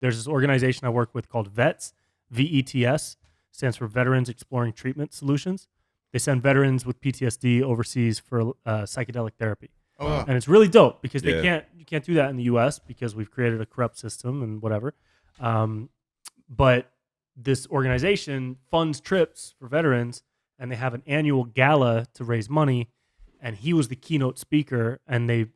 there's this organization I work with called VETS, VETS, stands for Veterans Exploring Treatment Solutions. They send veterans with PTSD overseas for psychedelic therapy. Oh, wow. And it's really dope because you can't do that in the U.S. because we've created a corrupt system and whatever. But this organization funds trips for veterans, and they have an annual gala to raise money. And he was the keynote speaker, and they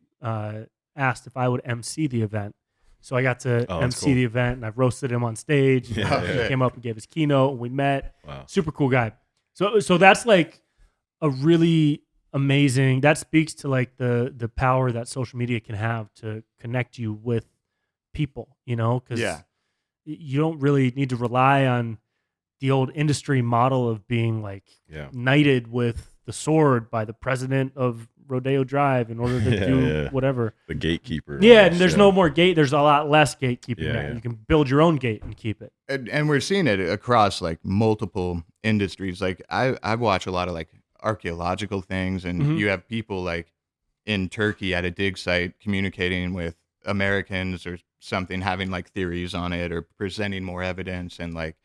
asked if I would MC the event. So I got to MC the event, and I roasted him on stage. He came up and gave his keynote, and we met. Wow. Super cool guy. So that's like a really amazing. That speaks to like the power that social media can have to connect you with people. You know, because you don't really need to rely on the old industry model of being like knighted with the sword by the president of Rodeo Drive in order to do whatever. The gatekeeper. Yeah, and there's no more gate. There's a lot less gatekeeping now. You can build your own gate and keep it. And we're seeing it across like multiple industries. Like I watch a lot of like archaeological things, and you have people like in Turkey at a dig site communicating with Americans or something, having like theories on it or presenting more evidence. And like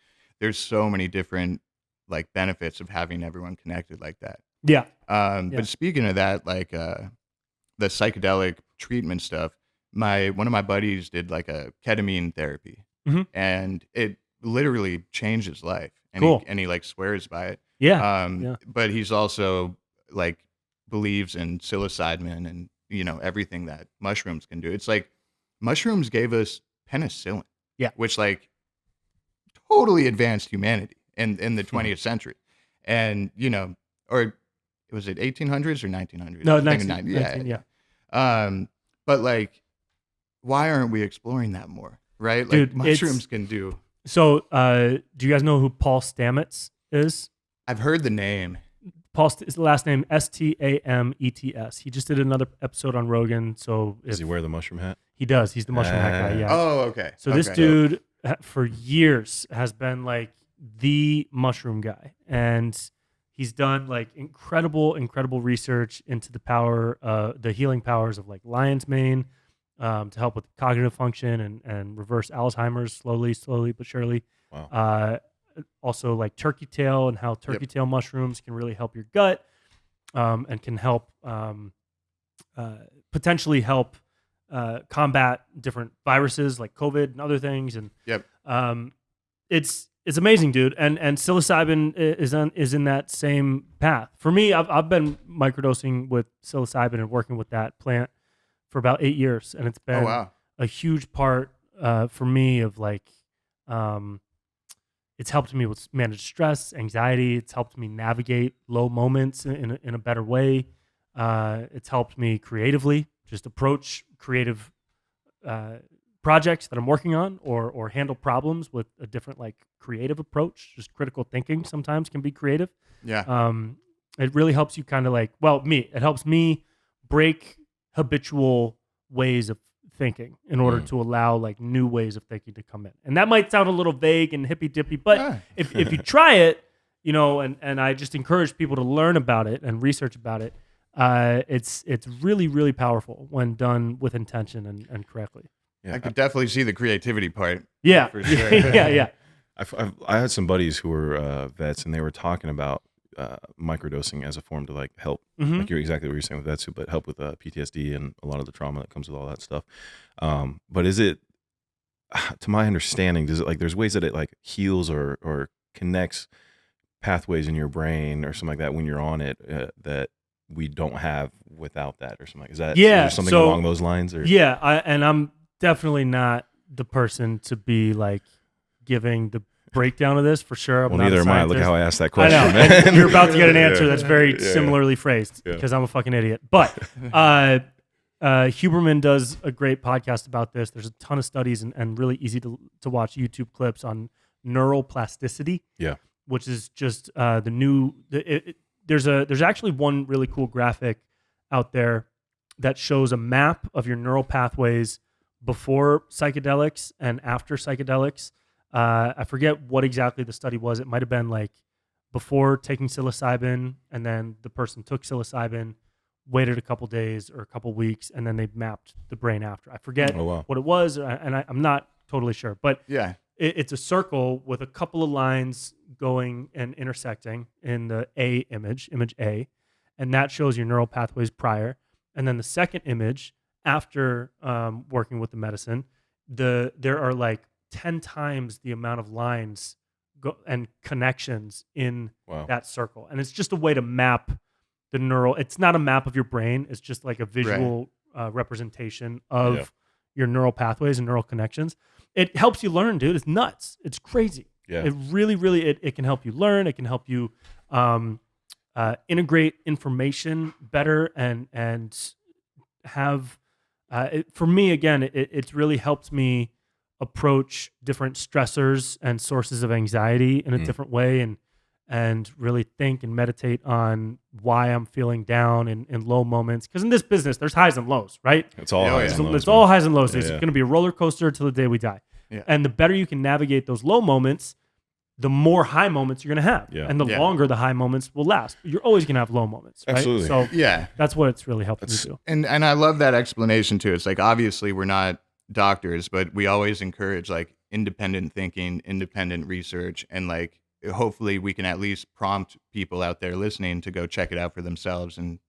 there's so many different like benefits of having everyone connected like that. Yeah. But speaking of that, like the psychedelic treatment stuff, one of my buddies did like a ketamine therapy, and it literally changed his life. And he like swears by it. Yeah. But he's also like believes in psilocybin and everything that mushrooms can do. It's like mushrooms gave us penicillin, which like totally advanced humanity in the 20th century, and or was it 1800s or 1900s? No, 19, but like, why aren't we exploring that more? Right? Like, dude, mushrooms can do. So, do you guys know who Paul Stamets is? I've heard the name. His last name Stamets. He just did another episode on Rogan. So does he wear the mushroom hat? He does. He's the mushroom hat guy. Yeah. Oh, okay. So this dude for years has been like the mushroom guy, and he's done like incredible research into the healing powers of like lion's mane, to help with cognitive function and reverse Alzheimer's slowly but surely. Wow. Also like turkey tail and how turkey tail mushrooms can really help your gut, and can help potentially help combat different viruses like COVID and other things. And it's amazing, dude. And psilocybin is in that same path. For me, I've been microdosing with psilocybin and working with that plant for about 8 years, and it's been a huge part for me of like, it's helped me with manage stress, anxiety. It's helped me navigate low moments in a better way. It's helped me creatively just approach creative projects that I'm working on, or handle problems with a different like creative approach. Just critical thinking sometimes can be creative. Yeah. It really helps you kind of like, it helps me break habitual ways of thinking in order to allow like new ways of thinking to come in. And that might sound a little vague and hippy dippy, but if you try it, and I just encourage people to learn about it and research about it. It's really, really powerful when done with intention and correctly. Yeah, I could definitely see the creativity part. Yeah, for sure. yeah. I had some buddies who were vets, and they were talking about microdosing as a form to like help, like you're exactly what you're saying with vets, but help with PTSD and a lot of the trauma that comes with all that stuff. But is it, to my understanding, does it like there's ways that it like heals or connects pathways in your brain or something like that when you're on it that we don't have without that or something? Is that is there something along those lines? Or and I'm definitely not the person to be like giving the breakdown of this for sure. Well, neither am I. Look at how I asked that question. I know. Man. You're about to get an answer that's very similarly phrased because I'm a fucking idiot. But Huberman does a great podcast about this. There's a ton of studies and really easy to watch YouTube clips on neural plasticity. Yeah, which is just there's actually one really cool graphic out there that shows a map of your neural pathways before psychedelics and after psychedelics. I forget what exactly the study was. It might have been like before taking psilocybin, and then the person took psilocybin, waited a couple days or a couple weeks, and then they mapped the brain after. I forget what it was, and I'm not totally sure, but Yeah. it's a circle with a couple of lines going and intersecting in the A image A, and that shows your neural pathways prior. And then the second image after working with the medicine, there are like 10 times the amount of lines and connections in that circle. And it's just a way to map the neural. It's not a map of your brain. It's just like a visual representation of your neural pathways and neural connections. It helps you learn, dude. It's nuts. It's crazy. Yeah. It really, really, it can help you learn. It can help you integrate information better and have, for me, again, it's really helped me approach different stressors and sources of anxiety in a different way and really think and meditate on why I'm feeling down in low moments. Because in this business, there's highs and lows, right? It's all highs and lows. It's all highs and lows. Yeah, It's going to be a roller coaster till the day we die. Yeah. And the better you can navigate those low moments, the more high moments you're going to have. Yeah. And the longer the high moments will last. You're always going to have low moments, right? Absolutely. So Yeah. that's what it's really helped me do. And I love that explanation too. It's like, obviously we're not doctors, but we always encourage like independent thinking, independent research, and like hopefully we can at least prompt people out there listening to go check it out for themselves and,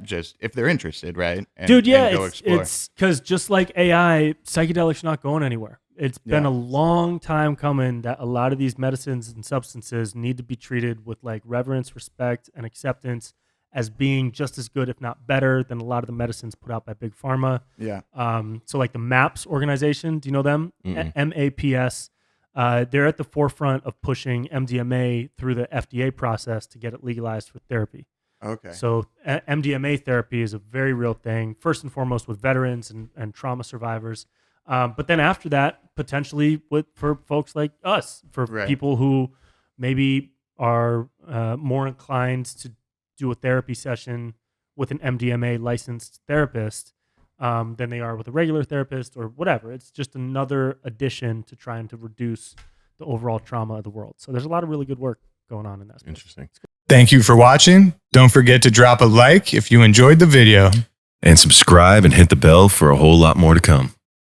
just if they're interested, right? And, dude, yeah, and go explore. it's because just like AI, psychedelics are not going anywhere. It's been a long time coming that a lot of these medicines and substances need to be treated with like reverence, respect, and acceptance as being just as good, if not better, than a lot of the medicines put out by Big Pharma. Yeah. So like the MAPS organization, do you know them? MAPS. They're at the forefront of pushing MDMA through the FDA process to get it legalized for therapy. Okay. So MDMA therapy is a very real thing, first and foremost with veterans and trauma survivors. But then after that, potentially for folks like us, for people who maybe are more inclined to do a therapy session with an MDMA licensed therapist than they are with a regular therapist or whatever. It's just another addition to trying to reduce the overall trauma of the world. So there's a lot of really good work going on in that space. Interesting. Thank you for watching. Don't forget to drop a like if you enjoyed the video. And subscribe and hit the bell for a whole lot more to come.